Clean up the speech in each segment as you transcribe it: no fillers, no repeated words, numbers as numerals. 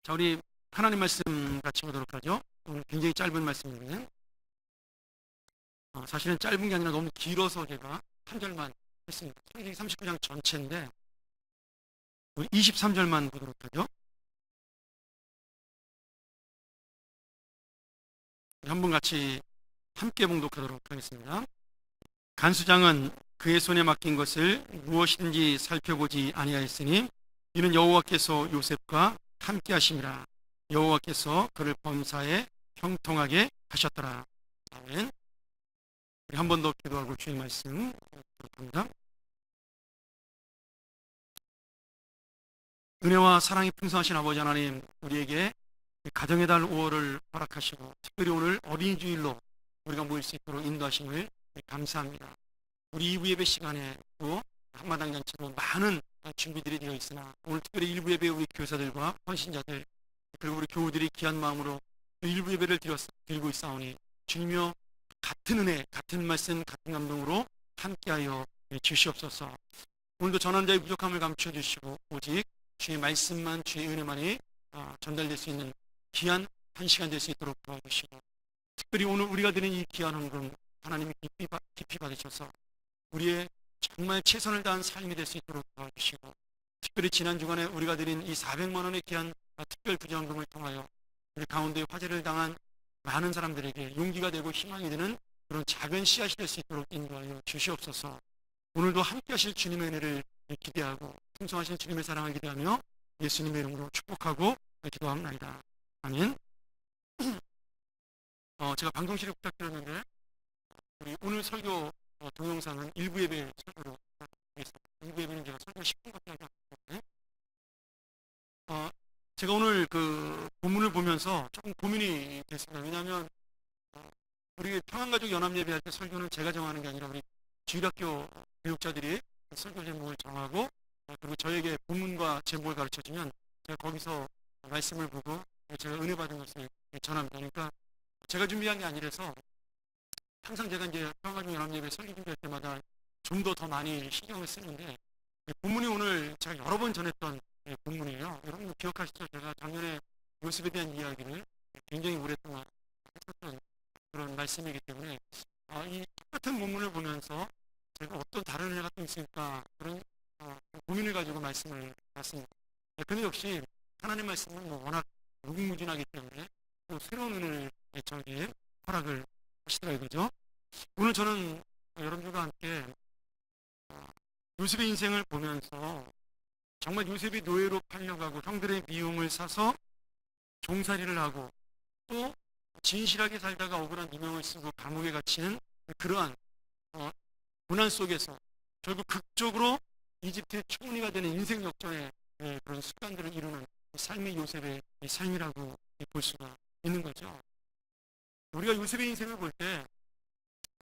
자, 우리 하나님 말씀 같이 보도록 하죠. 오늘 굉장히 짧은 말씀이거든요. 사실은 짧은 게 아니라 너무 길어서 제가 한 절만 했습니다. 창세기 39장 전체인데 우리 23절만 보도록 하죠. 한번 같이 함께 봉독하도록 하겠습니다. 간수장은 그의 손에 맡긴 것을 무엇이든지 살펴보지 아니하였으니 이는 여호와께서 요셉과 함께 하심이라. 여호와께서 그를 범사에 형통하게 하셨더라. 아멘. 우리 한 번 더 기도하고 주의 말씀 부탁합니다. 은혜와 사랑이 풍성하신 아버지 하나님, 우리에게 가정의 달 5월을 허락하시고 특별히 오늘 어린이 주일로 우리가 모일 수 있도록 인도하심을 감사합니다. 우리 2부 예배 시간에 또 한마당 잔치로 많은 준비들이 되어 있으나 오늘 특별히 1부 예배 우리 교사들과 헌신자들 그리고 우리 교우들이 귀한 마음으로 1부 예배를 드리고 있사오니 주님이여 같은 은혜, 같은 말씀, 같은 감동으로 함께하여 주시옵소서. 오늘도 전환자의 부족함을 감춰 주시고 오직 주의 말씀만, 주의 은혜만이 전달될 수 있는 귀한 한 시간 될 수 있도록 도와주시고 특별히 오늘 우리가 드린 이 귀한 헌금 하나님이 깊이 받으셔서 우리의 정말 최선을 다한 삶이 될 수 있도록 도와주시고 특별히 지난 주간에 우리가 드린 이 400만 원의 귀한 특별 부정금을 통하여 우리 가운데 화재를 당한 많은 사람들에게 용기가 되고 희망이 되는 그런 작은 씨앗이 될 수 있도록 인도하여 주시옵소서. 오늘도 함께 하실 주님의 은혜를 기대하고 풍성하신 주님의 사랑을 기대하며 예수님의 이름으로 축복하고 기도합니다. 아멘. 제가 방송실에 부탁드렸는데 우리 오늘 설교 동영상은 1부 예배 설교로 하겠습니다. 1부 예배는 제가 설교 10분밖에 하지 않기 때문에 제가 오늘 그 본문을 보면서 조금 고민이 됐습니다. 왜냐하면 우리 평안가족연합예배할 때 설교는 제가 정하는 게 아니라 우리 주일학교 교육자들이 설교 제목을 정하고 그리고 저에게 본문과 제목을 가르쳐주면 제가 거기서 말씀을 보고 제가 은혜 받은 것을 전합니다. 그러니까 제가 준비한 게 아니라서 항상 제가 이제 평안가족연합예배 설교 준비할 때마다 좀 더 많이 신경을 쓰는데 본문이 오늘 제가 여러 번 전했던 본문이에요. 여러분 기억하시죠? 제가 작년에 요셉에 대한 이야기를 굉장히 오랫동안 했었던 그런 말씀이기 때문에 이 똑같은 본문을 보면서 제가 어떤 다른 은혜가 또 있을까 그런 고민을 가지고 말씀을 했습니다. 근데 역시 하나님 말씀은 워낙 무궁무진하기 때문에 또 새로운 은혜를 저에게 허락을 하시더라고요. 그죠? 오늘 저는 여러분들과 함께 요셉의 인생을 보면서 정말 요셉이 노예로 팔려가고 형들의 미움을 사서 종살이를 하고 또 진실하게 살다가 억울한 누명을 쓰고 감옥에 갇히는 그러한 고난 속에서 결국 극적으로 이집트의 총리가 되는 인생 역전의 그런 습관들을 이루는 삶의 요셉의 삶이라고 볼 수가 있는 거죠. 우리가 요셉의 인생을 볼 때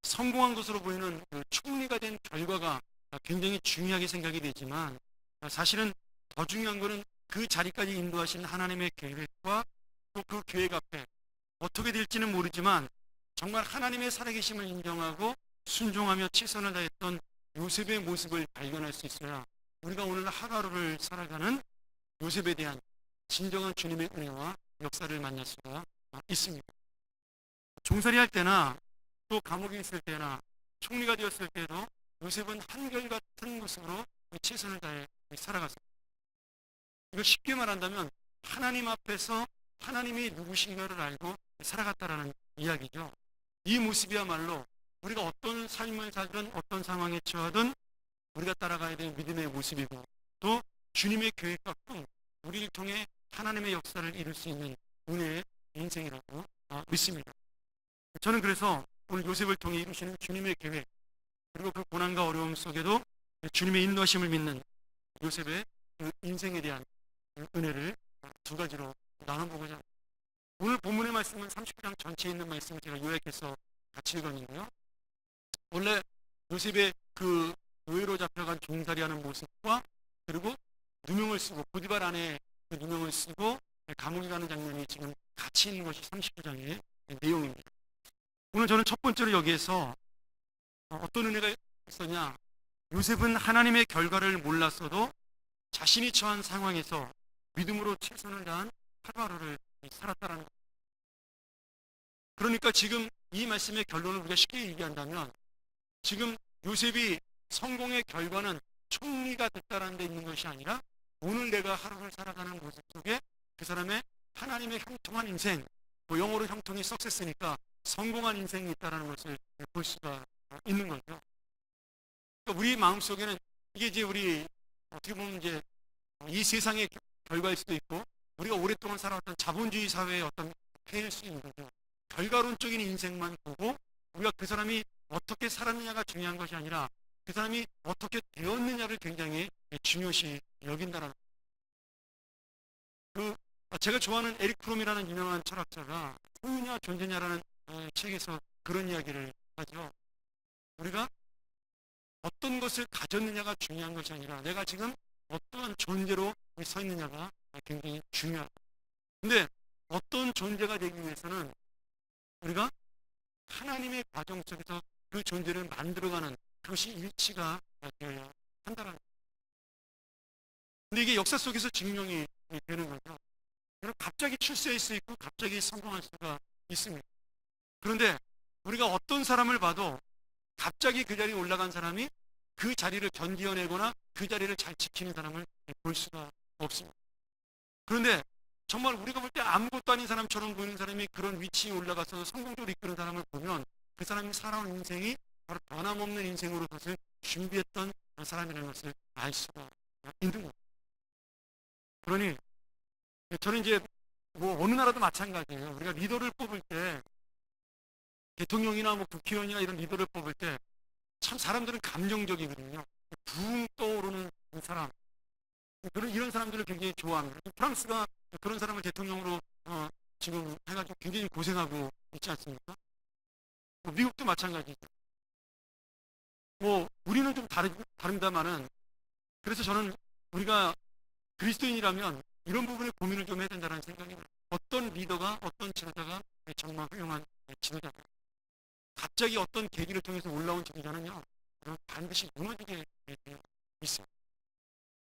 성공한 것으로 보이는 그 총리가 된 결과가 굉장히 중요하게 생각이 되지만 사실은 더 중요한 것은 그 자리까지 인도하신 하나님의 계획과 또 그 계획 앞에 어떻게 될지는 모르지만 정말 하나님의 살아계심을 인정하고 순종하며 최선을 다했던 요셉의 모습을 발견할 수 있어야 우리가 오늘 하루를 살아가는 요셉에 대한 진정한 주님의 은혜와 역사를 만날 수가 있습니다. 종살이 할 때나 또 감옥에 있을 때나 총리가 되었을 때도 요셉은 한결같은 모습으로 최선을 다해 살아갔습니다. 이걸 쉽게 말한다면 하나님 앞에서 하나님이 누구신가를 알고 살아갔다라는 이야기죠. 이 모습이야말로 우리가 어떤 삶을 살든 어떤 상황에 처하든 우리가 따라가야 될 믿음의 모습이고 또 주님의 계획과 꿈, 우리를 통해 하나님의 역사를 이룰 수 있는 은혜의 인생이라고 믿습니다. 저는 그래서 오늘 요셉을 통해 이루시는 주님의 계획 그리고 그 고난과 어려움 속에도 주님의 인도하심을 믿는 요셉의 그 인생에 대한 은혜를 두 가지로 나눠보고자 합니다. 오늘 본문의 말씀은 39장 전체에 있는 말씀을 제가 요약해서 같이 읽었는데요. 원래 요셉의 그 노예로 잡혀간 종살이하는 모습과 그리고 누명을 쓰고 보디발 안에 그 누명을 쓰고 감옥에 가는 장면이 지금 같이 있는 것이 39장의 내용입니다. 오늘 저는 첫 번째로 여기에서 어떤 은혜가 있었냐, 요셉은 하나님의 결과를 몰랐어도 자신이 처한 상황에서 믿음으로 최선을 다한 하루하루를 살았다라는 거예요. 그러니까 지금 이 말씀의 결론을 우리가 쉽게 얘기한다면 지금 요셉이 성공의 결과는 총리가 됐다는 데 있는 것이 아니라 오늘 내가 하루를 살아가는 모습 속에 그 사람의 하나님의 형통한 인생, 뭐 영어로 형통이 석세스니까 성공한 인생이 있다는 것을 볼 수가 있는 거죠. 그러니까 우리 마음속에는 이게 이제 우리 어떻게 보면 이제 이 세상의 결과일 수도 있고 우리가 오랫동안 살아왔던 자본주의 사회의 어떤 폐일 수 있는 거죠. 결과론적인 인생만 보고 우리가 그 사람이 어떻게 살았느냐가 중요한 것이 아니라 그 사람이 어떻게 되었느냐를 굉장히 중요시 여긴다는 그 제가 좋아하는 에릭 프롬이라는 유명한 철학자가 소유냐 존재냐라는 책에서 그런 이야기를 하죠. 우리가 어떤 것을 가졌느냐가 중요한 것이 아니라 내가 지금 어떠한 존재로 서 있느냐가 굉장히 중요하다. 근데 어떤 존재가 되기 위해서는 우리가 하나님의 과정 속에서 그 존재를 만들어가는 그것이 일치가 되어야 한다는 거예요. 근데 이게 역사 속에서 증명이 되는 거죠. 갑자기 출세할 수 있고 갑자기 성공할 수가 있습니다. 그런데 우리가 어떤 사람을 봐도 갑자기 그 자리에 올라간 사람이 그 자리를 견디어내거나 그 자리를 잘 지키는 사람을 볼 수가 없습니다. 그런데 정말 우리가 볼 때 아무것도 아닌 사람처럼 보이는 사람이 그런 위치에 올라가서 성공적으로 이끄는 사람을 보면 그 사람이 살아온 인생이 바로 변함없는 인생으로 그것을 준비했던 사람이라는 것을 알 수가 있는 거예요. 그러니 저는 이제 뭐 어느 나라도 마찬가지예요. 우리가 리더를 뽑을 때 대통령이나 뭐 국회의원이나 이런 리더를 뽑을 때 참 사람들은 감정적이거든요. 붕 떠오르는 사람, 이런 사람들을 굉장히 좋아합니다. 프랑스가 그런 사람을 대통령으로 지금 해가지고 굉장히 고생하고 있지 않습니까? 미국도 마찬가지죠. 뭐 우리는 좀 다릅니다만은 그래서 저는 우리가 그리스도인이라면 이런 부분에 고민을 좀 해야 된다는 생각이 들어요. 어떤 리더가 어떤 지도자가 정말 훌륭한 지도자가 갑자기 어떤 계기를 통해서 올라온 지도자는요 반드시 무너지게 있어요.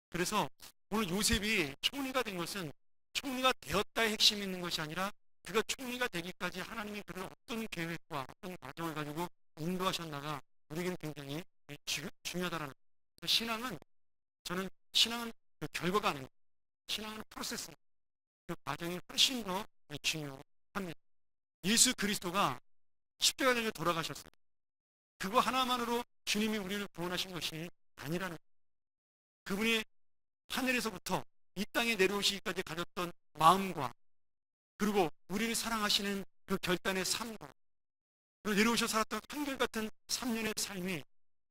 그래서 오늘 요셉이 총리가 된 것은 총리가 되었다의 핵심이 있는 것이 아니라 그가 총리가 되기까지 하나님이 그를 어떤 계획과 어떤 과정을 가지고 인도하셨나가 우리에게는 굉장히 중요하다는 거예요. 저는 신앙은 그 결과가 아닙니다. 신앙은 프로세스, 그 과정이 훨씬 더 중요합니다. 예수 그리스도가 십자가 달려 돌아가셨어요. 그거 하나만으로 주님이 우리를 구원하신 것이 아니라는 거예요. 그분이 하늘에서부터 이 땅에 내려오시기까지 가졌던 마음과 그리고 우리를 사랑하시는 그 결단의 삶과 그리고 내려오셔 살았던 한결같은 3년의 삶이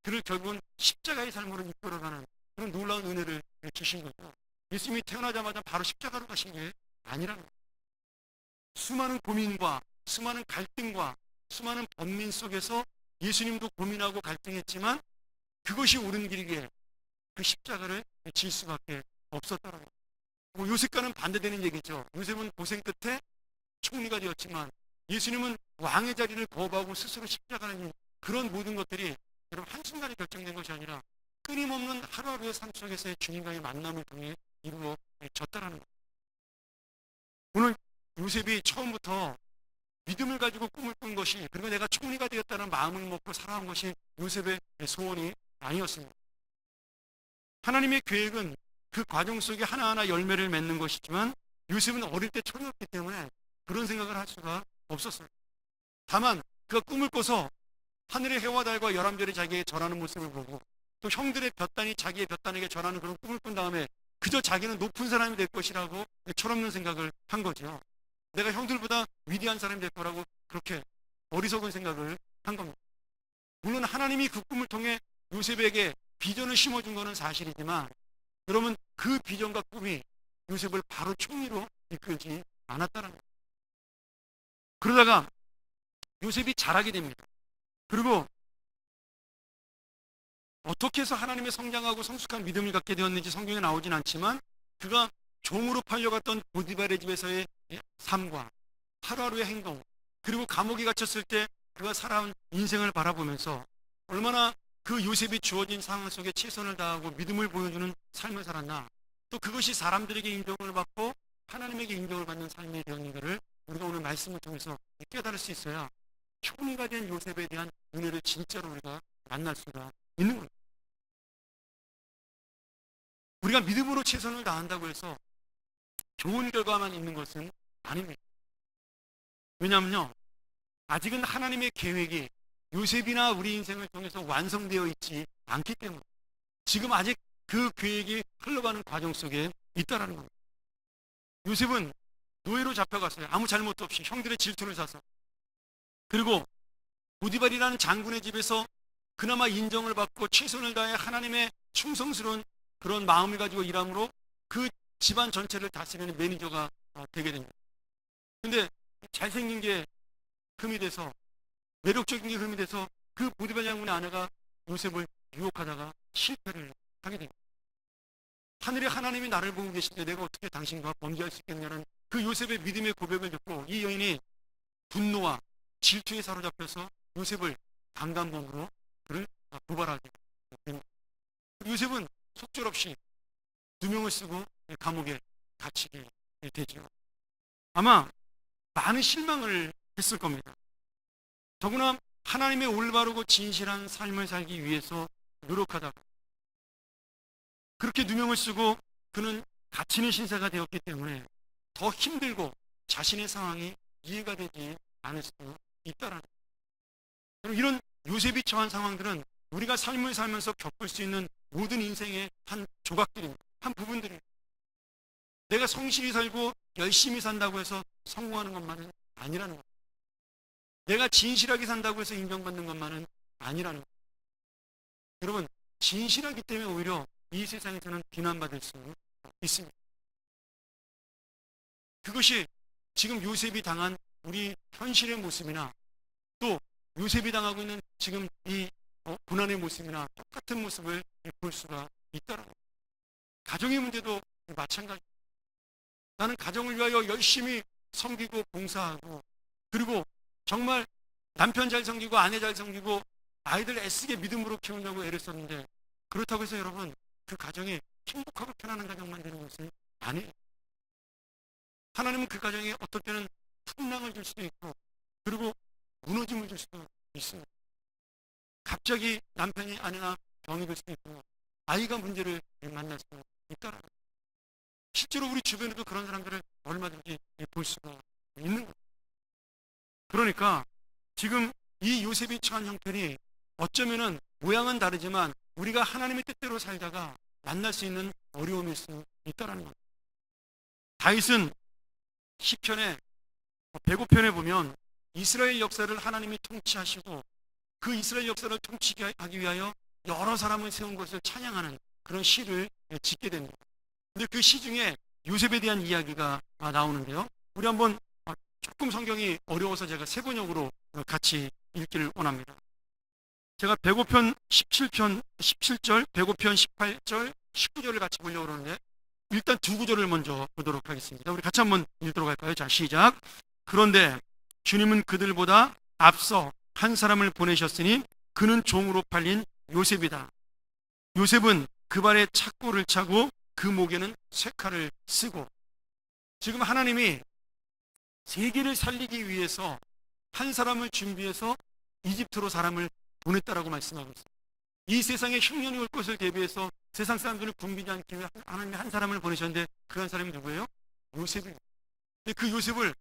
그를 결국은 십자가의 삶으로 이끌어가는 그런 놀라운 은혜를 주신 거죠. 예수님이 태어나자마자 바로 십자가로 가신 게 아니라는 거예요. 수많은 고민과 수많은 갈등과 수많은 번민 속에서 예수님도 고민하고 갈등했지만 그것이 옳은 길이기에 그 십자가를 질 수밖에 없었다는 거예요. 요셉과는 반대되는 얘기죠. 요셉은 고생 끝에 총리가 되었지만 예수님은 왕의 자리를 거부하고 스스로 십자가를 그런 모든 것들이 여러분 한순간에 결정된 것이 아니라 끊임없는 하루하루의 삶 속에서의 주님과의 만남을 통해 이루어졌다는 거예요. 오늘 요셉이 처음부터 믿음을 가지고 꿈을 꾼 것이 그리고 내가 총리가 되었다는 마음을 먹고 살아온 것이 요셉의 소원이 아니었습니다. 하나님의 계획은 그 과정 속에 하나하나 열매를 맺는 것이지만 요셉은 어릴 때 초리였기 때문에 그런 생각을 할 수가 없었어요. 다만 그가 꿈을 꿔서 하늘의 해와 달과 열암별이 자기에게 절하는 모습을 보고 또 형들의 볕단이 자기의 볕단에게 절하는 그런 꿈을 꾼 다음에 그저 자기는 높은 사람이 될 것이라고 철없는 생각을 한 거죠. 내가 형들보다 위대한 사람이 될 거라고 그렇게 어리석은 생각을 한 겁니다. 물론 하나님이 그 꿈을 통해 요셉에게 비전을 심어준 것은 사실이지만 여러분 그 비전과 꿈이 요셉을 바로 총리로 이끌지 않았다는 거예요. 그러다가 요셉이 자라게 됩니다. 그리고 어떻게 해서 하나님의 성장하고 성숙한 믿음을 갖게 되었는지 성경에 나오진 않지만 그가 종으로 팔려갔던 보디발의 집에서의 삶과 하루하루의 행동 그리고 감옥에 갇혔을 때 그가 살아온 인생을 바라보면서 얼마나 그 요셉이 주어진 상황 속에 최선을 다하고 믿음을 보여주는 삶을 살았나 또 그것이 사람들에게 인정을 받고 하나님에게 인정을 받는 삶이 되었는가를 우리가 오늘 말씀을 통해서 깨달을 수 있어야 총리가 된 요셉에 대한 은혜를 진짜로 우리가 만날 수가 있는 겁니다. 우리가 믿음으로 최선을 다한다고 해서 좋은 결과만 있는 것은 아닙니다. 왜냐하면요, 아직은 하나님의 계획이 요셉이나 우리 인생을 통해서 완성되어 있지 않기 때문에 지금 아직 그 계획이 흘러가는 과정 속에 있다라는 겁니다. 요셉은 노예로 잡혀갔어요. 아무 잘못도 없이 형들의 질투를 사서. 그리고 보디발이라는 장군의 집에서 그나마 인정을 받고 최선을 다해 하나님의 충성스러운 그런 마음을 가지고 일함으로 그 집안 전체를 다스리는 매니저가 되게 됩니다. 근데 잘생긴 게 흠이 돼서, 매력적인 게 흠이 돼서 그 보디발 장군의 아내가 요셉을 유혹하다가 실패를 하게 됩니다. 하늘에 하나님이 나를 보고 계신데 내가 어떻게 당신과 범죄할 수 있겠냐는 그 요셉의 믿음의 고백을 듣고 이 여인이 분노와 질투에 사로잡혀서 요셉을 강간범으로 그를 고발하게 됩니다. 요셉은 속절없이 누명을 쓰고 감옥에 갇히게 되죠. 아마 많은 실망을 했을 겁니다. 더구나 하나님의 올바르고 진실한 삶을 살기 위해서 노력하다가 그렇게 누명을 쓰고 그는 갇히는 신세가 되었기 때문에 더 힘들고 자신의 상황이 이해가 되지 않을 수도 있다라는 거예요. 이런 요셉이 처한 상황들은 우리가 삶을 살면서 겪을 수 있는 모든 인생의 한 조각들입니다. 한 부분들입니다. 내가 성실히 살고 열심히 산다고 해서 성공하는 것만은 아니라는 거예요. 내가 진실하게 산다고 해서 인정받는 것만은 아니라는 거예요. 여러분, 진실하기 때문에 오히려 이 세상에서는 비난받을 수 있습니다. 그것이 지금 요셉이 당한 우리 현실의 모습이나 또 요셉이 당하고 있는 지금 이 고난의 모습이나 똑같은 모습을 볼 수가 있다는 거예요. 가정의 문제도 마찬가지입니다. 나는 가정을 위하여 열심히 섬기고 봉사하고 그리고 정말 남편 잘 섬기고 아내 잘 섬기고 아이들 애쓰게 믿음으로 키우려고 애를 썼는데 그렇다고 해서 여러분 그 가정이 행복하고 편안한 가정만 되는 것은 아니에요. 하나님은 그 가정에 어떨 때는 풍랑을 줄 수도 있고 그리고 무너짐을 줄 수도 있습니다. 갑자기 남편이 아내나 병이 들 수도 있고 아이가 문제를 만날 수도 있다라는 거예요. 실제로 우리 주변에도 그런 사람들을 얼마든지 볼 수가 있는 거예요. 그러니까 지금 이 요셉이 처한 형편이 어쩌면은 모양은 다르지만 우리가 하나님의 뜻대로 살다가 만날 수 있는 어려움일 수 있다는 겁니다. 다윗은 시편의 105편에 보면 이스라엘 역사를 하나님이 통치하시고 그 이스라엘 역사를 통치하기 위하여 여러 사람을 세운 것을 찬양하는 그런 시를 짓게 됩니다. 근데 그 시 중에 요셉에 대한 이야기가 나오는데요. 우리 한번 조금 성경이 어려워서 제가 세 번역으로 같이 읽기를 원합니다. 제가 105편 17절, 105편 18절, 19절을 같이 보려고 그러는데 일단 두 구절을 먼저 보도록 하겠습니다. 우리 같이 한번 읽도록 할까요? 자, 시작. 그런데 주님은 그들보다 앞서 한 사람을 보내셨으니 그는 종으로 팔린 요셉이다. 요셉은 그 발에 착고를 차고 그 목에는 쇠칼을 쓰고 지금 하나님이 세계를 살리기 위해서 한 사람을 준비해서 이집트로 사람을 보냈다라고 말씀하고 있습니다. 이 세상에 흉년이 올 것을 대비해서 세상 사람들을 굶기지 않기 위해 하나님이 한 사람을 보내셨는데 그 한 사람이 누구예요? 요셉입니다. 근데 그 요셉을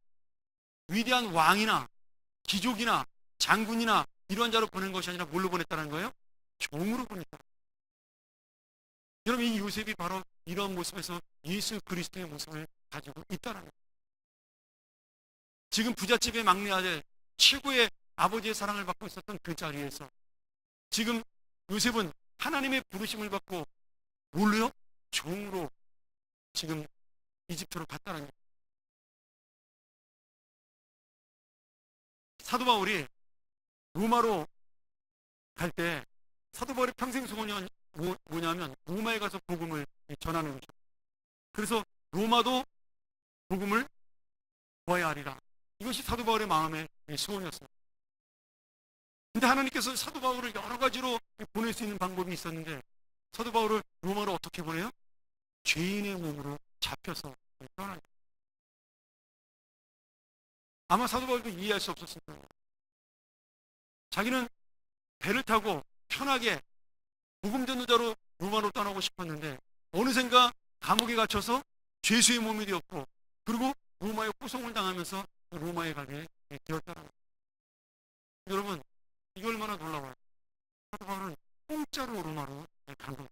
위대한 왕이나 귀족이나 장군이나 이러한 자로 보낸 것이 아니라 뭘로 보냈다는 거예요? 종으로 보냈다. 여러분 이 요셉이 바로 이런 모습에서 예수 그리스도의 모습을 가지고 있다는 거예요. 지금 부잣집의 막내 아들 최고의 아버지의 사랑을 받고 있었던 그 자리에서 지금 요셉은 하나님의 부르심을 받고 뭘로요? 종으로 지금 이집트로 갔다는 거예요. 사도 바울이 로마로 갈 때 사도 바울의 평생 소원이 뭐냐면 로마에 가서 복음을 전하는 거죠. 그래서 로마도 복음을 보아야 하리라. 이것이 사도 바울의 마음의 소원이었습니다. 근데 하나님께서 사도 바울을 여러 가지로 보낼 수 있는 방법이 있었는데 사도 바울을 로마로 어떻게 보내요? 죄인의 몸으로 잡혀서 떠나요. 아마 사도 바울도 이해할 수 없었을 거예요. 자기는 배를 타고 편하게 복음 전도자로 로마로 떠나고 싶었는데 어느샌가 감옥에 갇혀서 죄수의 몸이 되었고, 그리고 로마에 호송을 당하면서 로마에 가게 되었다는 거예요. 여러분, 이게 얼마나 놀라워요. 사도 바울은 공짜로 로마로 간 거예요.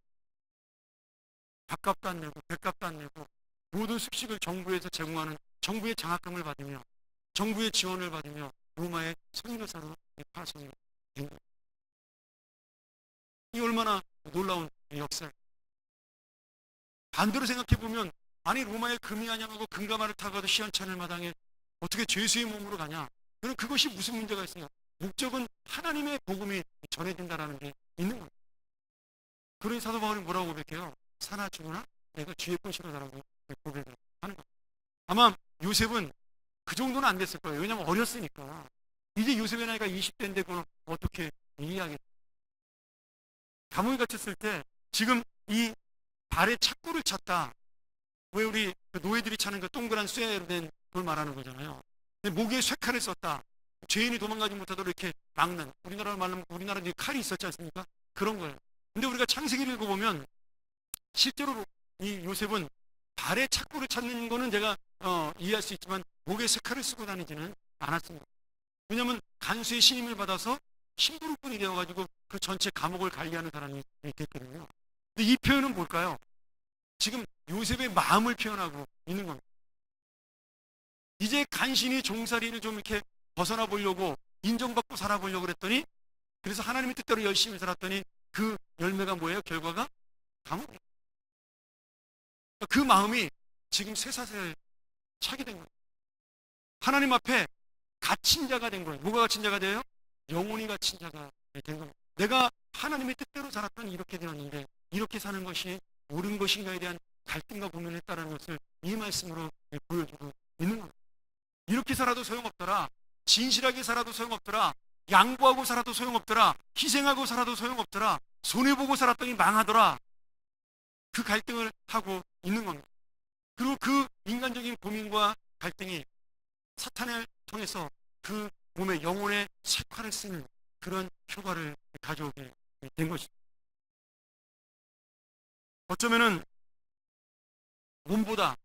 밥값도 안 내고 배값도 안 내고 모든 숙식을 정부에서 제공하는 정부의 장학금을 받으며 정부의 지원을 받으며 로마의 선교사로 파송이 된 거예요. 이 얼마나 놀라운 역사예요. 반대로 생각해 보면, 아니 로마에 금이 안양하고 금가마를 타고도 시원찮을 마당에 어떻게 죄수의 몸으로 가냐? 저는 그것이 무슨 문제가 있어요? 목적은 하나님의 복음이 전해진다라는 게 있는 겁니다. 그러니 사도 바울이 뭐라고 고백해요? 사나 죽으나 내가 주의 것이로다라고 고백을 하는 겁니다. 아마 요셉은 그 정도는 안 됐을 거예요. 왜냐하면 어렸으니까. 이제 요셉의 나이가 20대인데 그걸 어떻게 이해하겠어요? 감옥에 갇혔을 때 지금 이 발에 착고를 찼다. 왜 우리 노예들이 차는 그 동그란 쇠로 된 걸 말하는 거잖아요. 목에 쇠칼을 썼다. 죄인이 도망가지 못하도록 이렇게 막는, 우리나라로 말하면 우리나라 칼이 있었지 않습니까? 그런 거예요. 근데 우리가 창세기를 읽어보면 실제로 이 요셉은 발에 착고를 찾는 거는 제가 이해할 수 있지만 목에 쇠칼을 쓰고 다니지는 않았습니다. 왜냐하면 간수의 신임을 받아서 심부름꾼이 되어가지고 그 전체 감옥을 관리하는 사람이 됐거든요. 근데 이 표현은 뭘까요? 지금 요셉의 마음을 표현하고 있는 겁니다. 이제 간신히 종살이를 좀 이렇게 벗어나 보려고, 인정받고 살아보려고 그랬더니, 그래서 하나님의 뜻대로 열심히 살았더니 그 열매가 뭐예요? 결과가 감옥이에요. 그 마음이 지금 쇠사슬을 차게 된 거예요. 하나님 앞에 갇힌 자가 된 거예요. 뭐가 갇힌 자가 돼요? 영혼이 갇힌 자가 된 겁니다. 내가 하나님의 뜻대로 살았더니 이렇게 되었는데 이렇게 사는 것이 옳은 것인가에 대한 갈등과 고민했다는 것을 이 말씀으로 보여주고 있는 겁니다. 이렇게 살아도 소용없더라. 진실하게 살아도 소용없더라. 양보하고 살아도 소용없더라. 희생하고 살아도 소용없더라. 손해보고 살았더니 망하더라. 그 갈등을 하고 있는 겁니다. 그리고 그 인간적인 고민과 갈등이 사탄을 통해서 그 몸의 영혼의 색화를 쓰는 그런 효과를 가져오게 된 것입니다. 어쩌면은 몸보다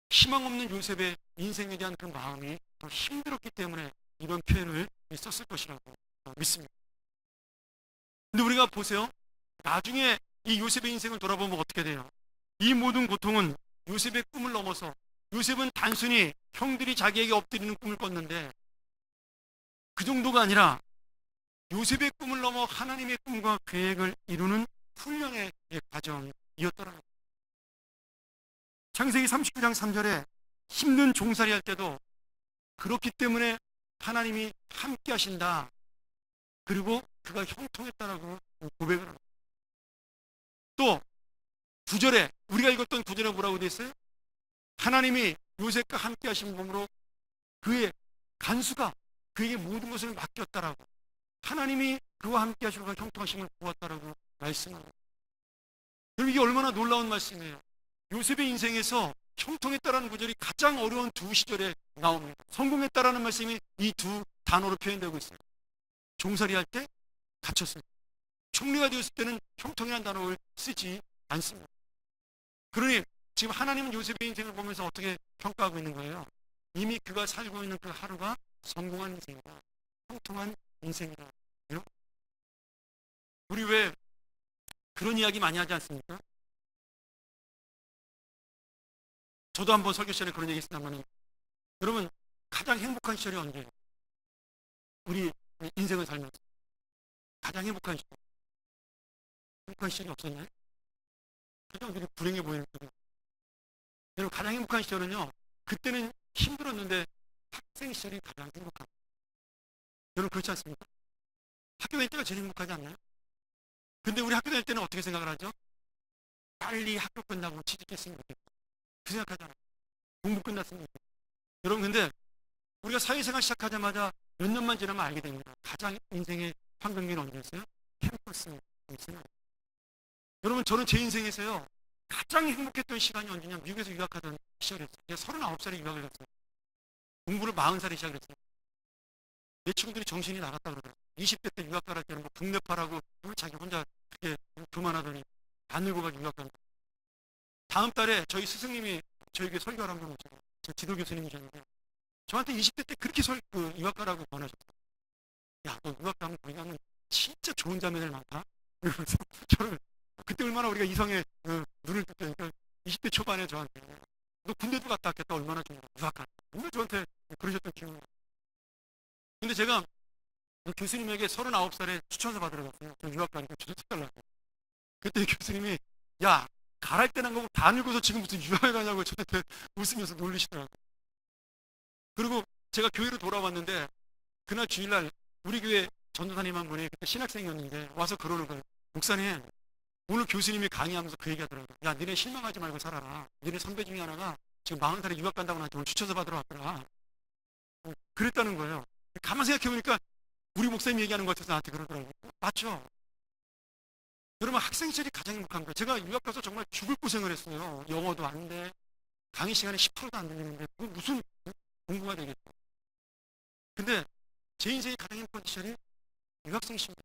희망 없는 요셉의 인생에 대한 그 마음이 더 힘들었기 때문에 이런 표현을 썼을 것이라고 믿습니다. 근데 우리가 보세요. 나중에 이 요셉의 인생을 돌아보면 어떻게 돼요? 이 모든 고통은 요셉의 꿈을 넘어서, 요셉은 단순히 형들이 자기에게 엎드리는 꿈을 꿨는데 그 정도가 아니라 요셉의 꿈을 넘어 하나님의 꿈과 계획을 이루는 훈련의 과정이었더라는 거예요. 창세기 39장 3절에 힘든 종살이 할 때도 그렇기 때문에 하나님이 함께 하신다. 그리고 그가 형통했다라고 고백을 합니다. 또 9절에 우리가 읽었던 9절에 뭐라고 되어 있어요? 하나님이 요셉과 함께 하신 몸으로 그의 간수가 그에게 모든 것을 맡겼다라고, 하나님이 그와 함께 하시고 형통하심을 보았다라고 말씀합니다. 그럼 이게 얼마나 놀라운 말씀이에요. 요셉의 인생에서 형통했다라는 구절이 가장 어려운 두 시절에 나옵니다. 성공했다라는 말씀이 이 두 단어로 표현되고 있어요. 종살이 할 때 갇혔습니다. 총리가 되었을 때는 형통이라는 단어를 쓰지 않습니다. 그러니 지금 하나님은 요셉의 인생을 보면서 어떻게 평가하고 있는 거예요? 이미 그가 살고 있는 그 하루가 성공한 인생이다, 형통한 인생이다. 우리 왜 그런 이야기 많이 하지 않습니까? 저도 한번 설교 시간에 그런 얘기 했습니다만, 여러분 가장 행복한 시절이 언제예요? 우리 인생을 살면서 가장 행복한 시절, 행복한 시절이 없었나요? 가장 우리 불행해 보이는 거예요. 여러분 가장 행복한 시절은요, 그때는 힘들었는데 학생 시절이 가장 행복합니다. 여러분 그렇지 않습니까? 학교 다닐 때가 제일 행복하지 않나요? 근데 우리 학교 다닐 때는 어떻게 생각을 하죠? 빨리 학교 끝나고 취직했으면 좋겠다, 그 생각하잖아요. 공부 끝났으면 좋겠다. 여러분 근데 우리가 사회생활 시작하자마자 몇 년만 지나면 알게 됩니다. 가장 인생의 황금기는 언제였어요? 캠퍼스였어요. 여러분 저는 제 인생에서요 가장 행복했던 시간이 언제냐, 미국에서 유학하던 시절이었어요. 제가 39살에 유학을 갔어요. 공부를 40살에 시작했어요. 내 친구들이 정신이 나갔다 그러더라고요. 20대 때 유학 가라 때는 뭐 국내파라고 자기 혼자 그렇게 교만하더니 안 늙어가지고 유학 간다. 다음 달에 저희 스승님이 저에게 설교를 한 번 오셨어요. 제 지도 교수님이셨는데 저한테 20대 때 그렇게 유학 가라고 권하셨어요. 야, 너 유학 가면 거기 가면 진짜 좋은 자매들 많다. 그러면서 저를 그때 얼마나 우리가 이성의 눈을 뜨니까 20대 초반에 저한테 너 군대도 갔다 왔겠다 얼마나 좋냐 유학 갔다. 정말 저한테 그러셨던 기억이 나요. 근데 제가 교수님에게 39살에 추천서 받으러 갔어요. 저 유학 가니까 추천서 달라고. 그때 교수님이 야 가랄 때난 거고 다 늙어서 지금 무슨 유학을 가냐고 저한테 웃으면서 놀리시더라고요. 그리고 제가 교회로 돌아왔는데 그날 주일날 우리 교회 전도사님 한 분이 그때 신학생이었는데 와서 그러는 거예요. 목사님 오늘 교수님이 강의하면서 그 얘기하더라고요. 야 니네 실망하지 말고 살아라. 니네 선배 중에 하나가 지금 40살에 유학 간다고 나한테 오늘 추천서 받으러 왔더라. 그랬다는 거예요. 가만 생각해보니까 우리 목사님 얘기하는 것 같아서 나한테 그러더라고요. 맞죠? 여러분 학생 시절이 가장 행복한 거예요. 제가 유학 가서 정말 죽을 고생을 했어요. 영어도 안 돼. 강의 시간에 10%도 안 들리는데 그거 무슨 공부가 되겠어. 근데 제 인생의 가장 행복한 시절이 유학생 시절.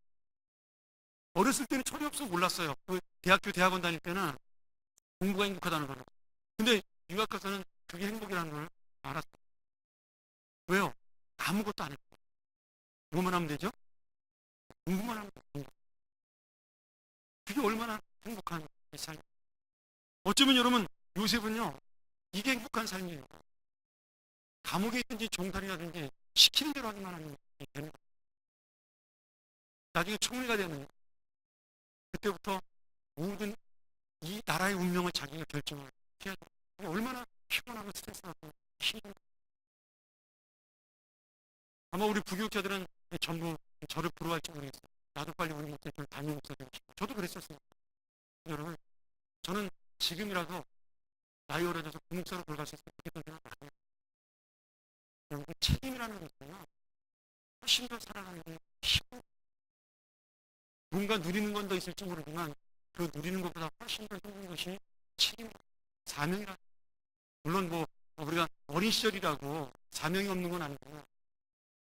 어렸을 때는 철이 없어 몰랐어요. 그 대학교 대학원 다닐 때는 공부가 행복하다는 걸. 근데 유학 가서는 그게 행복이라는 걸 알았어요. 왜요? 아무것도 안 했어요. 뭐만 하면 되죠? 공부만 하면 돼요. 그게 얼마나 행복한 삶. 어쩌면 여러분 요셉은요 이게 행복한 삶이에요. 감옥에 있든지 종살이라든지 시키는 대로 하기만 하면 되는 거예요. 나중에 총리가 되면 그때부터 모든 이 나라의 운명을 자기가 결정을 해야 돼요. 얼마나 피곤하고 스트레스받고 힘들고. 아마 우리 부교육자들은 전부 저를 부러워할지 모르겠어요. 나도 빨리 우리 목사님 담임 목사 되고 싶어. 저도 그랬었어요. 여러분 저는 지금이라도 나이 어려져서 부목사로 돌아갈 수 있으면 그렇게 생각 안 해요. 여러분 책임이라는 게 있어요. 훨씬 더 살아가는 게 쉽고 뭔가 누리는 건 더 있을지 모르지만 그 누리는 것보다 훨씬 더 힘든 것이 책임, 사명이라. 물론 뭐 우리가 어린 시절이라고 사명이 없는 건 아니고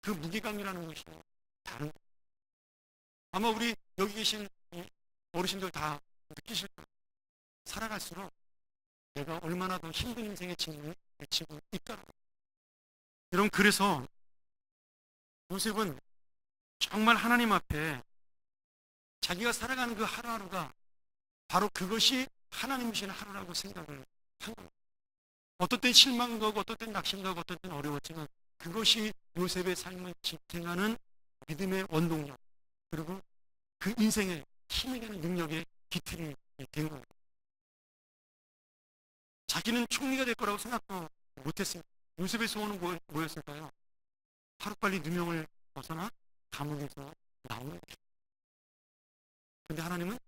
그 무게감이라는 것이 다른 거예요. 아마 우리 여기 계신 어르신들 다 느끼실 거예요. 살아갈수록 내가 얼마나 더 힘든 인생의 짐을 지고 있다는 거예요. 여러분 그래서 요셉은 정말 하나님 앞에 자기가 살아가는 그 하루하루가 바로 그것이 하나님이신 하루라고 생각을 한 거예요. 어떤 땐 실망도 하고 어떤 땐 낙심도 하고 어떤 땐 어려웠지만 그것이 요셉의 삶을 지탱하는 믿음의 원동력 그리고 그 인생의 힘이 되는 능력의 기틀이 된 거예요. 자기는 총리가 될 거라고 생각도 못했습니다. 요셉의 소원은 뭐였을까요? 하루빨리 누명을 벗어나 감옥에서 나오는 것. 그런데 하나님은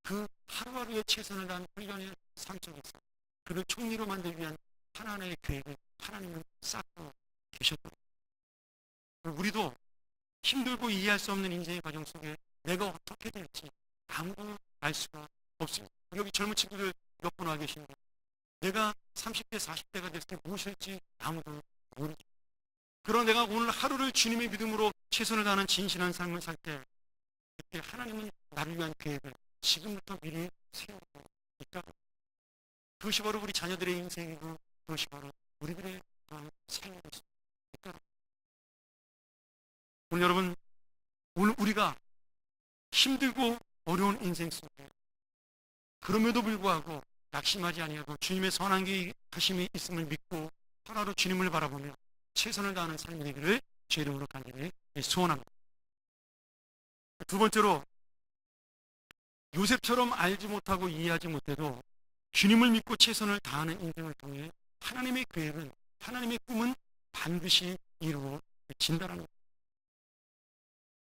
그 하루하루의 최선을 다한 훈련의 삶 속에서 그를 총리로 만들기 위한 하나님의 계획을 하나님은 쌓고 계셨거든요. 우리도 힘들고 이해할 수 없는 인생의 과정 속에 내가 어떻게 될지 아무도 알 수가 없습니다. 여기 젊은 친구들 몇 분 와 계시는데 내가 30대, 40대가 됐을 때 무엇일지 아무도 모르죠. 그러나 내가 오늘 하루를 주님의 믿음으로 최선을 다하는 진실한 삶을 살 때 그때 하나님은 나를 위한 계획을 지금부터 미리 세우고 있다. 그것이 바로 우리 자녀들의 인생이고 그것이 바로 우리들의 삶이 있다. 오늘 여러분 오늘 우리가 힘들고 어려운 인생 속에 그럼에도 불구하고 낙심하지 아니하고 주님의 선한 계획하심이 있음을 믿고 하루하루 주님을 바라보며 최선을 다하는 삶이 되기를 주의 이름으로 간절히 소원합니다. 두 번째로 요셉처럼 알지 못하고 이해하지 못해도 주님을 믿고 최선을 다하는 인생을 통해 하나님의 계획은 하나님의 꿈은 반드시 이루어진다는 것.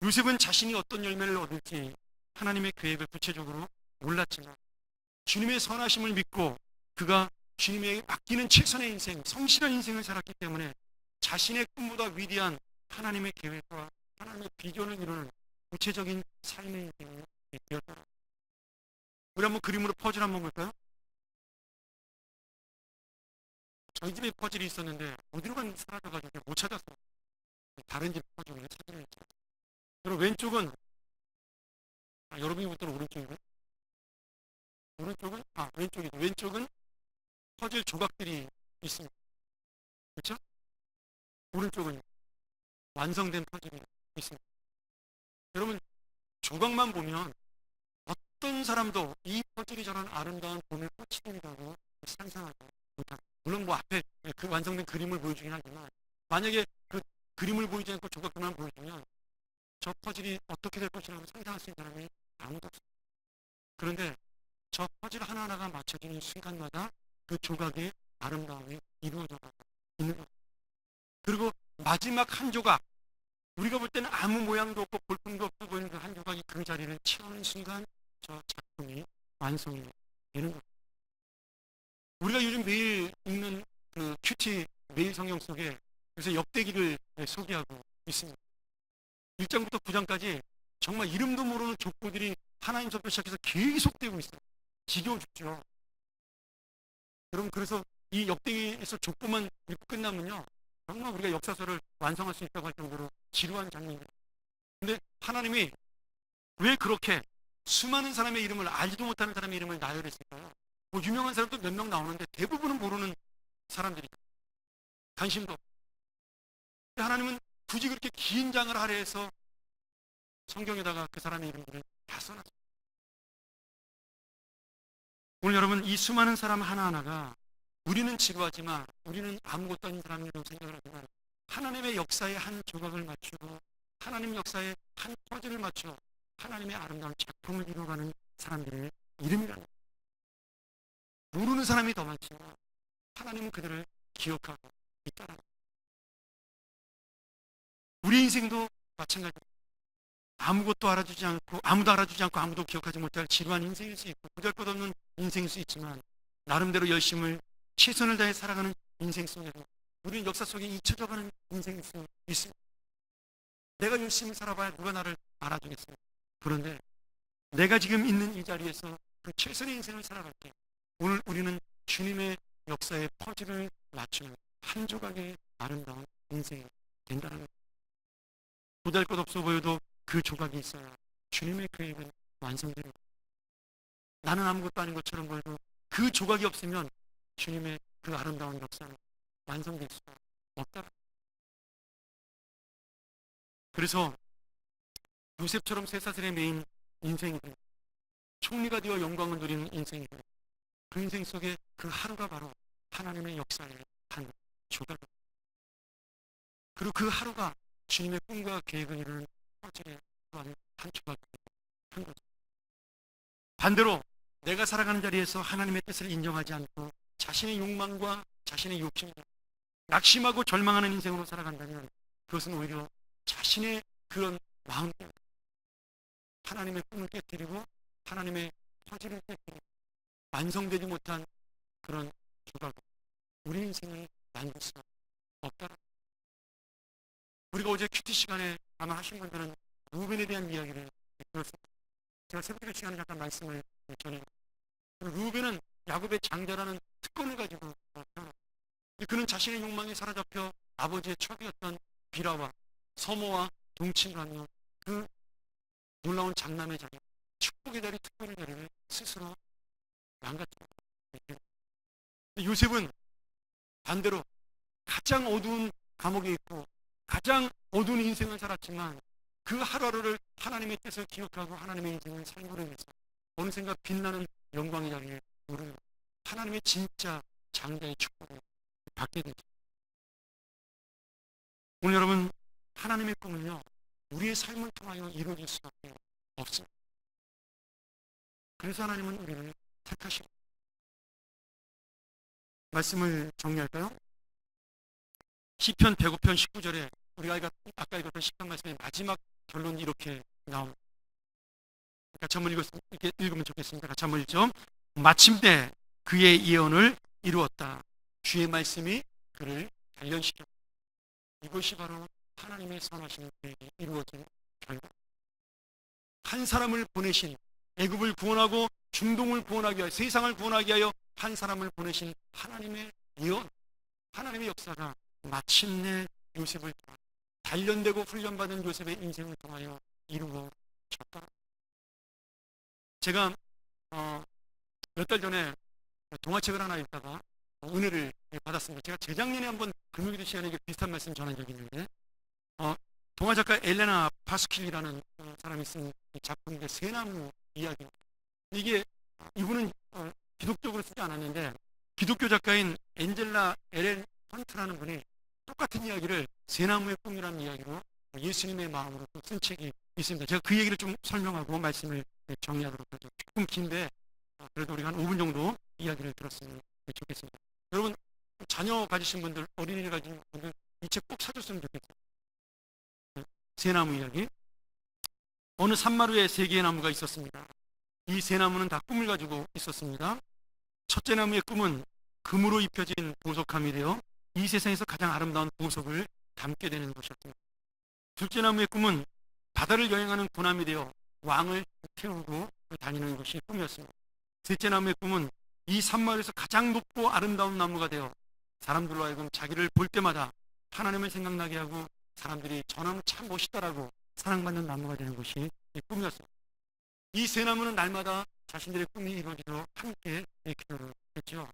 요셉은 자신이 어떤 열매를 얻을지 하나님의 계획을 구체적으로 몰랐지만 주님의 선하심을 믿고 그가 주님에게 맡기는 최선의 인생, 성실한 인생을 살았기 때문에 자신의 꿈보다 위대한 하나님의 계획과 하나님의 비전을 이루는 구체적인 삶의 인생이 되었다. 우리 한번 그림으로 퍼즐 한번 볼까요? 저희 집에 퍼즐이 있었는데 어디로 갔는지 사라져가지고 못 찾았어요. 다른 집 퍼즐을 찾으려 했죠. 그리고 왼쪽은 여러분이 볼 때는 오른쪽이고 오른쪽은 왼쪽이죠. 왼쪽은 퍼즐 조각들이 있습니다. 그렇죠? 오른쪽은 완성된 퍼즐이 있습니다. 여러분 조각만 보면 어떤 사람도 이 퍼즐이 저런 아름다운 봄의 꽃이 된다고 상상하지 못합니다. 물론 뭐 앞에 그 완성된 그림을 보여주긴 하지만 만약에 그 그림을 보이지 않고 조각만 보여주면 저 퍼즐이 어떻게 될 것이라고 상상할 수 있는 사람이 아무도 없습니다. 그런데 저 퍼즐 하나하나가 맞춰지는 순간마다 그 조각의 아름다움이 이루어져 있는 겁니다. 그리고 마지막 한 조각, 우리가 볼 때는 아무 모양도 없고 볼품도 없어 보이는 그 한 조각이 그 자리를 채우는 순간 저 작품이 완성이 되는 겁니다. 우리가 요즘 매일 읽는 그 큐티 매일 성경 속에 요새 역대기를 소개하고 있습니다. 1장부터 9장까지 정말 이름도 모르는 족보들이 하나님서부터 시작해서 계속되고 있어요. 지겨워 죽죠. 여러분 그래서 이 역대기에서 족보만 읽고 끝나면요 정말 우리가 역사서를 완성할 수 있다고 할 정도로 지루한 장면입니다. 근데 하나님이 왜 그렇게 수많은 사람의 이름을 알지도 못하는 사람의 이름을 나열했을까요? 뭐 유명한 사람도 몇 명 나오는데 대부분은 모르는 사람들이 관심도 없고 하나님은 굳이 그렇게 긴 장을 하려 해서 성경에다가 그 사람의 이름들을 다 써놨어요. 오늘 여러분 이 수많은 사람 하나하나가 우리는 지루하지만 우리는 아무것도 아닌 사람이라고 생각을 하지만 하나님의 역사에 한 조각을 맞추고 하나님 역사에 한 퍼즐을 맞춰 하나님의 아름다운 작품을 이루어가는 사람들의 이름이라는 거예요. 모르는 사람이 더 많지만 하나님은 그들을 기억하고 있다는 거예요. 우리 인생도 마찬가지입니다. 아무것도 알아주지 않고 아무도 알아주지 않고 아무도 기억하지 못할 지루한 인생일 수 있고 보잘것없는 인생일 수 있지만 나름대로 열심을 최선을 다해 살아가는 인생 속에서 우리는 역사 속에 잊혀져가는 인생일 수 있습니다. 내가 열심히 살아봐야 누가 나를 알아주겠어요. 그런데 내가 지금 있는 이 자리에서 그 최선의 인생을 살아갈 때 오늘 우리는 주님의 역사의 퍼즐을 맞추는 한 조각의 아름다운 인생이 된다는 것. 보잘것없어 보여도 그 조각이 있어야 주님의 계획은 완성됩니다. 나는 아무것도 아닌 것처럼 보여도 그 조각이 없으면 주님의 그 아름다운 역사는 완성될 수가 없다. 그래서 요셉처럼 쇠사슬에 매인 인생이고 총리가 되어 영광을 누리는 인생이고 그 인생 속에 그 하루가 바로 하나님의 역사의 한 조각입니다. 그리고 그 하루가 주님의 꿈과 계획을 이루는 퍼즐의 한 조각입니다. 반대로 내가 살아가는 자리에서 하나님의 뜻을 인정하지 않고 자신의 욕망과 자신의 욕심을 낙심하고 절망하는 인생으로 살아간다면 그것은 오히려 자신의 그런 마음 때문에 하나님의 꿈을 깨뜨리고 하나님의 퍼즐을 깨뜨리고 완성되지 못한 그런 조각 우리 인생을 만들 수 없다. 우리가 어제 큐티 시간에 아마 하신 분들은 루벤에 대한 이야기를 들었습니다. 제가 새벽 시간에 잠깐 말씀을 전해요. 루벤은 야곱의 장자라는 특권을 가지고 태어났어요. 그는 자신의 욕망에 사로잡혀 아버지의 첩이었던 비라와 서모와 동침을 하며 그 놀라운 장남의 자리, 축복의 자리, 특권의 자리를 스스로 망가뜨렸다. 요셉은 반대로 가장 어두운 감옥에 있고 가장 어두운 인생을 살았지만 그 하루하루를 하나님의 뜻을 기억하고 하나님의 인생을 살고를 위해서 어느샌가 빛나는 영광의 자리에 오르는 하나님의 진짜 장자의 축복을 받게 되죠. 오늘 여러분 하나님의 꿈은요 우리의 삶을 통하여 이루어질 수밖에 없습니다. 그래서 하나님은 우리를 택하시고 말씀을 정리할까요? 시편 105편 19절에 우리가 아까 읽었던 시편 말씀의 마지막 결론이 이렇게 나옵니다. 같이 한번 이렇게 읽으면 좋겠습니다. 같이 한번 읽죠. 마침내 그의 예언을 이루었다. 주의 말씀이 그를 단련시켰다. 이것이 바로 하나님의 선하시는 계획이 이루어진 결과. 한 사람을 보내신 애굽을 구원하고 중동을 구원하기 위하여 세상을 구원하기 위하여 한 사람을 보내신 하나님의 예언 하나님의 역사가 마침내 요셉을 통하여, 단련되고 훈련받은 요셉의 인생을 통하여 이루어졌다. 제가 몇 달 전에 동화책을 하나 읽다가 은혜를 받았습니다. 제가 재작년에 한번 금요일 시간에 비슷한 말씀 전한 적이 있는데, 동화 작가 엘레나 파스킬이라는 사람이 쓴 작품인데 새나무 이야기입니다. 이게 이분은 기독적으로 쓰지 않았는데 기독교 작가인 엔젤라 에렌 헌트라는 분이 똑같은 이야기를 새나무의 꿈이라는 이야기로 예수님의 마음으로 또 쓴 책이 있습니다. 제가 그 얘기를 좀 설명하고 말씀을 정리하도록 하죠. 조금 긴데 그래도 우리가 한 5분 정도 이야기를 들었으면 좋겠습니다. 여러분, 자녀 가지신 분들, 어린이를 가진 분들 이 책 꼭 사줬으면 좋겠어요. 새나무 이야기. 어느 산마루에 3개의 나무가 있었습니다. 이 세 나무는 다 꿈을 가지고 있었습니다. 첫째 나무의 꿈은 금으로 입혀진 보석함이 되어 이 세상에서 가장 아름다운 보석을 담게 되는 것이었습니다. 둘째 나무의 꿈은 바다를 여행하는 군함이 되어 왕을 태우고 다니는 것이 꿈이었습니다. 셋째 나무의 꿈은 이 산마루에서 가장 높고 아름다운 나무가 되어 사람들로 하여금 자기를 볼 때마다 하나님을 생각나게 하고 사람들이 저 나무 참 멋있다라고 사랑받는 나무가 되는 것이 꿈이었습니다. 이 세 나무는 날마다 자신들의 꿈이 이루어지도록 함께 기도를 했죠.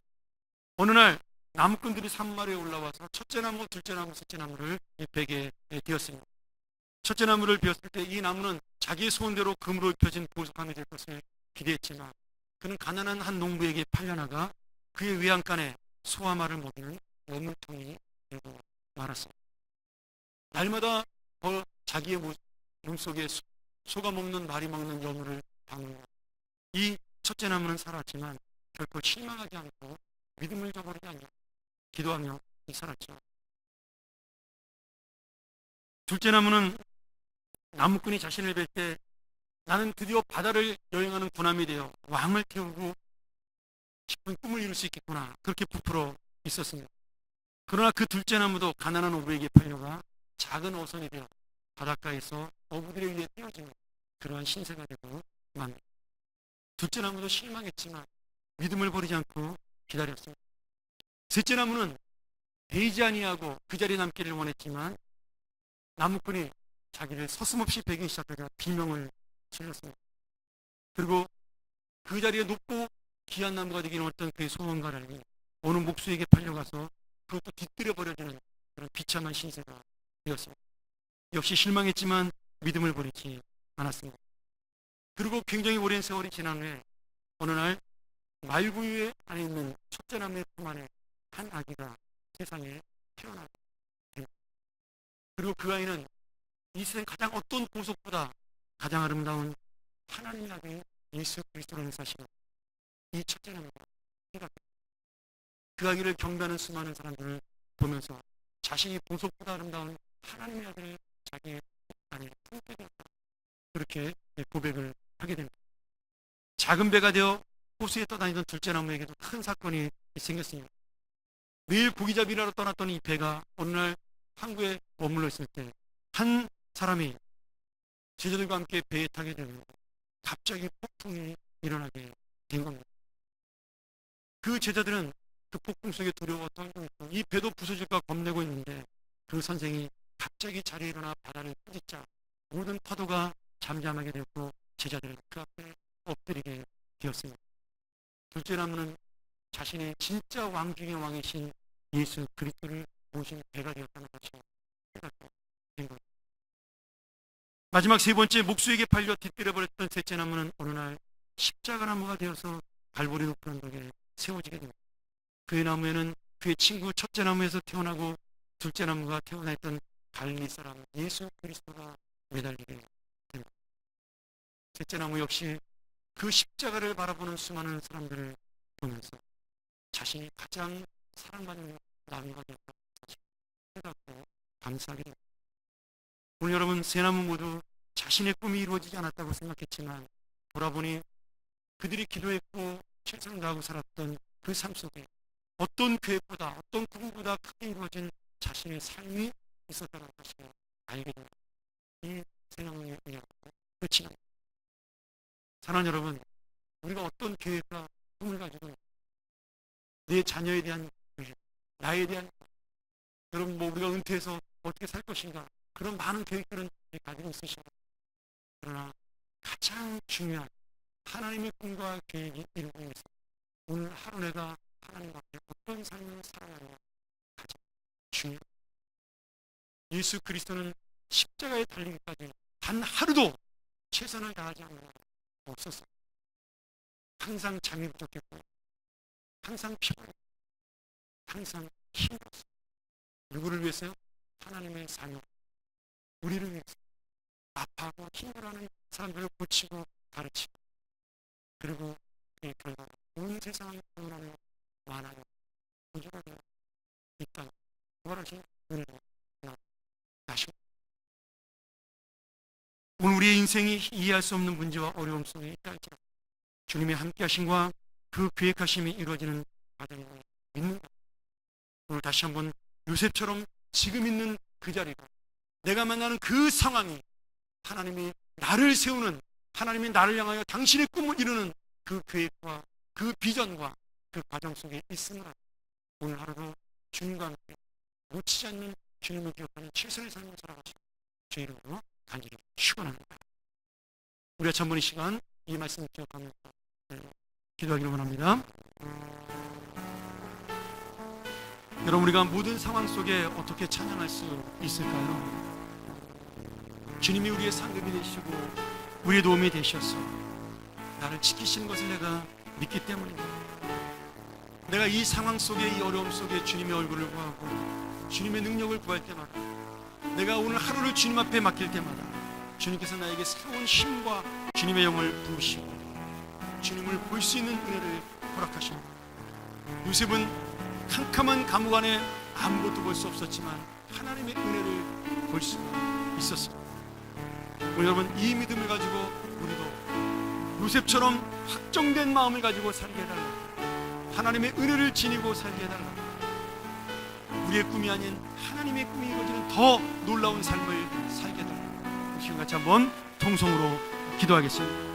어느 날 나무꾼들이 산마루에 올라와서 첫째 나무, 둘째 나무, 셋째 나무를 베게 되었습니다. 첫째 나무를 베었을 때 이 나무는 자기의 소원대로 금으로 입혀진 보석함이 될 것을 기대했지만 그는 가난한 한 농부에게 팔려나가 그의 외양간에 소아마를 먹이는 먹물통이 되고 말았습니다. 날마다 자기의 몸속에 소가 먹는 말이 먹는 여물을 담는 이 첫째 나무는 살았지만 결코 실망하지 않고 믿음을 저버리지 않고 기도하며 살았죠. 둘째 나무는 나무꾼이 자신을 뵐 때 나는 드디어 바다를 여행하는 군함이 되어 왕을 태우고 싶은 꿈을 이룰 수 있겠구나, 그렇게 부풀어 있었습니다. 그러나 그 둘째 나무도 가난한 어부에게 팔려가 작은 어선이 되어 바닷가에서 어부들에 의해 떼어지는 그러한 신세가 되고 맙니다. 둘째 나무도 실망했지만 믿음을 버리지 않고 기다렸습니다. 셋째 나무는 베이지 아니하고 그 자리에 남기를 원했지만 나무꾼이 자기를 서슴없이 베기 시작하자 비명을 질렀습니다. 그리고 그 자리에 높고 귀한 나무가 되기는 원했던 그의 소원가를 어느 목수에게 팔려가서 그것도 뒤뜨려 버려지는 그런 비참한 신세가 되었습니다. 역시 실망했지만 믿음을 버리지 않았습니다. 그리고 굉장히 오랜 세월이 지난 후에 어느 날 말구유에 안에 있는 첫째 나무의 품 안에 한 아기가 세상에 태어나게 됩니다. 그리고 그 아이는 이 세상 가장 어떤 보석보다 가장 아름다운 하나님의 아들 예수 그리스도라는 사실을 이 첫째 나무가 생각합니다. 그 아기를 경배하는 수많은 사람들을 보면서 자신이 보석보다 아름다운 하나님의 아들을 자기의 안에 품게 되었다, 그렇게 고백을 하게 됩니다. 작은 배가 되어 호수에 떠다니던 둘째 나무에게도 큰 사건이 생겼습니다. 매일 고기잡이라로 떠났던 이 배가 어느 날 항구에 머물러 있을 때 한 사람이 제자들과 함께 배에 타게 되면 갑자기 폭풍이 일어나게 된 겁니다. 그 제자들은 그 폭풍 속에 두려워 떨고 있고 이 배도 부서질까 겁내고 있는데 그 선생이 갑자기 자리에 일어나 바다를 꾸짖자 모든 파도가 잠잠하게 되었고 제자들은 그 앞에 엎드리게 되었습니다. 둘째 나무는 자신의 진짜 왕 중의 왕이신 예수 그리스도를 모신 배가 되었다는 것을 깨닫게 된 겁니다. 마지막 세 번째, 목수에게 팔려 뒤뜨려버렸던 셋째 나무는 어느 날 십자가 나무가 되어서 갈보리 높은 언덕에 세워지게 됩니다. 그의 나무에는 그의 친구 첫째 나무에서 태어나고 둘째 나무가 태어나 있던 갈릴리 사람 예수 그리스도가 매달리게 됩니다. 셋째 나무 역시 그 십자가를 바라보는 수많은 사람들을 보면서 자신이 가장 사랑받는 나무가 되었다는 사실을 깨닫고 감사하게 됩니다. 오늘 여러분, 세 나무 모두 자신의 꿈이 이루어지지 않았다고 생각했지만 돌아보니 그들이 기도했고 최선을 다하고 살았던 그 삶 속에 어떤 계획보다 어떤 꿈보다 크게 이루어진 자신의 삶이 있었다는 것을 알게 됩니다. 이 세 나무의 이야기가 끝이 납니다. 사랑하는 여러분, 우리가 어떤 계획과 꿈을 가지고 내 자녀에 대한 계획, 나에 대한, 여러분 뭐 우리가 은퇴해서 어떻게 살 것인가, 그런 많은 계획들은 가지고 있으십니다. 그러나 가장 중요한 하나님의 꿈과 계획이 이루어지기 위해서 오늘 하루 내가 하나님 앞에 어떤 삶을 살아가느냐 가장 중요합니다. 예수 그리스도는 십자가에 달리기까지 단 하루도 최선을 다하지 않는 것 없었어요. 항상 잠이 부족했고, 항상 피곤했고, 항상 힘들었어요. 누구를 위해서요? 하나님의 자녀, 우리를 위해서. 아파하고 힘들어하는 사람들을 고치고 가르치고, 그리고 그 결과 온 세상을 구원하며 완하여 구주가 되어 있다는 부활하신 은혜로 다시 오늘 우리의 인생이 이해할 수 없는 문제와 어려움 속에 있다 할지라도 주님의 함께하심과 그 계획하심이 이루어지는 과정을 믿는다. 오늘 다시 한번 요셉처럼 지금 있는 그 자리가, 내가 만나는 그 상황이 하나님이 나를 세우는, 하나님이 나를 향하여 당신의 꿈을 이루는 그 계획과 그 비전과 그 과정 속에 있으므로 오늘 하루도 주님과 함께 놓치지 않는 주님을 기억하는 최선의 삶을 살아가시고 주 이름으로 간절히 축원합니다. 우리가 전번 이 시간 이 말씀을 기억하면서 기도하기를 원합니다. 여러분, 우리가 모든 상황 속에 어떻게 찬양할 수 있을까요? 주님이 우리의 상급이 되시고 우리의 도움이 되셔서 나를 지키시는 것을 내가 믿기 때문입니다. 내가 이 상황 속에, 이 어려움 속에 주님의 얼굴을 구하고 주님의 능력을 구할 때마다, 내가 오늘 하루를 주님 앞에 맡길 때마다 주님께서 나에게 새로운 힘과 주님의 영을 부으시고 주님을 볼 수 있는 은혜를 허락하십니다. 요셉은 캄캄한 감옥 안에 아무것도 볼 수 없었지만 하나님의 은혜를 볼 수가 있었습니다. 우리 여러분, 이 믿음을 가지고 우리도 요셉처럼 확정된 마음을 가지고 살게 해달라. 하나님의 은혜를 지니고 살게 해달라. 우리의 꿈이 아닌 하나님의 꿈이 이루어지는 더 놀라운 삶을 살게 해달라. 지금 같이 한번 통성으로 기도하겠습니다.